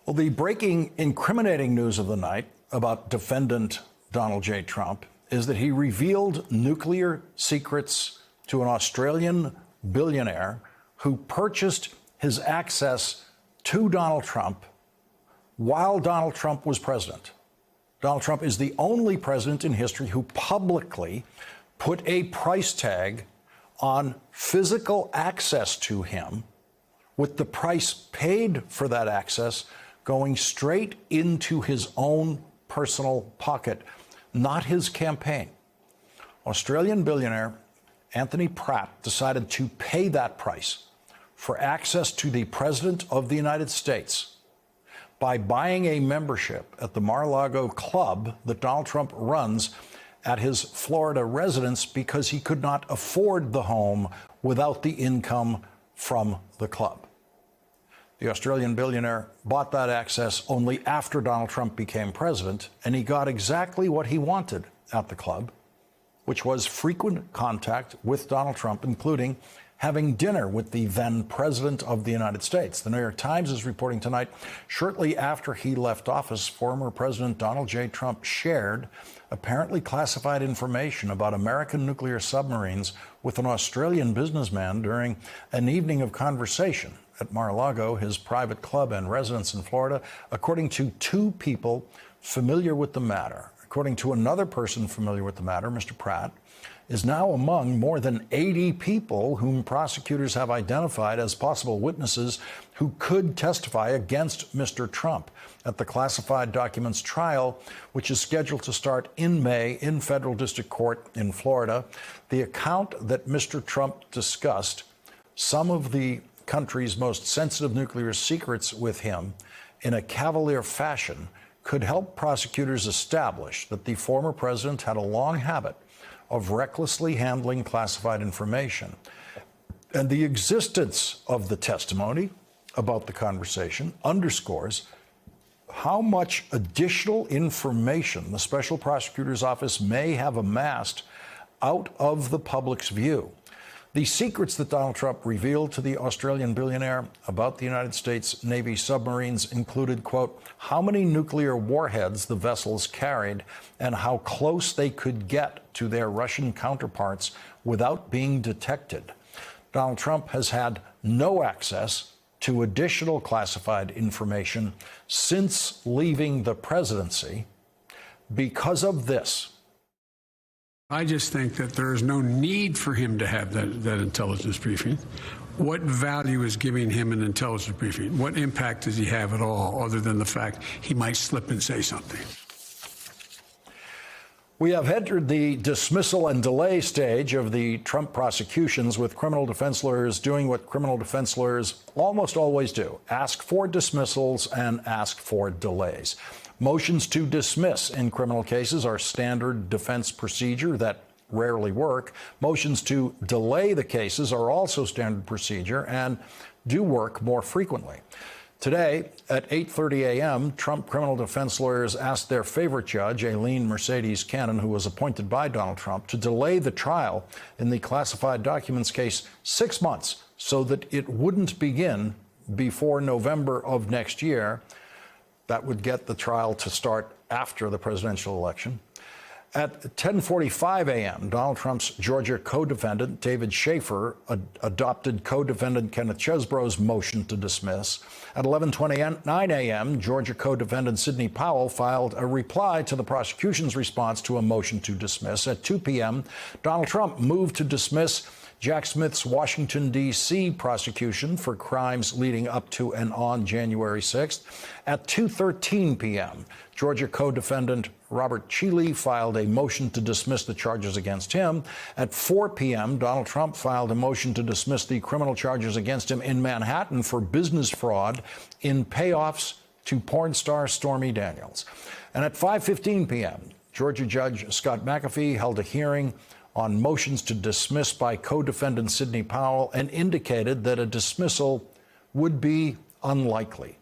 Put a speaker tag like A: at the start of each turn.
A: Well, the breaking, incriminating news of the night about defendant Donald J. Trump is that he revealed nuclear secrets to an Australian billionaire who purchased his access to Donald Trump while Donald Trump was president. Donald Trump is the only president in history who publicly put a price tag on physical access to him, with the price paid for that access going straight into his own personal pocket, not his campaign. Australian billionaire Anthony Pratt decided to pay that price for access to the President of the United States by buying a membership at the Mar-a-Lago club that Donald Trump runs at his Florida residence because he could not afford the home without the income from the club. The Australian billionaire bought that access only after Donald Trump became president, and he got exactly what he wanted at the club, which was frequent contact with Donald Trump, including having dinner with the then president of the United States. The New York Times is reporting tonight, shortly after he left office, former President Donald J. Trump shared apparently classified information about American nuclear submarines with an Australian businessman during an evening of conversation at Mar-a-Lago, his private club and residence in Florida, according to two people familiar with the matter. According to another person familiar with the matter, Mr. Pratt is now among more than 80 people whom prosecutors have identified as possible witnesses who could testify against Mr. Trump at the classified documents trial, which is scheduled to start in May in federal district court in Florida. The account that Mr. Trump discussed some of the country's most sensitive nuclear secrets with him in a cavalier fashion could help prosecutors establish that the former president had a long habit of recklessly handling classified information. And the existence of the testimony about the conversation underscores how much additional information the special prosecutor's office may have amassed out of the public's view. The secrets that Donald Trump revealed to the Australian billionaire about the United States Navy submarines included, quote, how many nuclear warheads the vessels carried and how close they could get to their Russian counterparts without being detected. Donald Trump has had no access to additional classified information since leaving the presidency because of this.
B: I just think that there is no need for him to have that intelligence briefing. What value is giving him an intelligence briefing? What impact does he have at all, other than the fact he might slip and say something?
A: We have entered the dismissal and delay stage of the Trump prosecutions, with criminal defense lawyers doing what criminal defense lawyers almost always do: ask for dismissals and ask for delays. Motions to dismiss in criminal cases are standard defense procedure that rarely work. Motions to delay the cases are also standard procedure and do work more frequently. Today at 8:30 a.m., Trump criminal defense lawyers asked their favorite judge, Aileen Mercedes Cannon, who was appointed by Donald Trump, to delay the trial in the classified documents case 6 months so that it wouldn't begin before November of next year. That would get the trial to start after the presidential election. At 10:45 a.m., Donald Trump's Georgia co-defendant, David Schaefer, adopted co-defendant Kenneth Chesebro's motion to dismiss. At 11:29 a.m., Georgia co-defendant Sidney Powell filed a reply to the prosecution's response to a motion to dismiss. At 2 p.m., Donald Trump moved to dismiss Jack Smith's Washington, D.C. prosecution for crimes leading up to and on January 6th. At 2:13 p.m., Georgia co-defendant Robert Cheeley filed a motion to dismiss the charges against him. At 4 p.m., Donald Trump filed a motion to dismiss the criminal charges against him in Manhattan for business fraud in payoffs to porn star Stormy Daniels. And at 5:15 p.m., Georgia Judge Scott McAfee held a hearing on motions to dismiss by co-defendant Sidney Powell and indicated that a dismissal would be unlikely.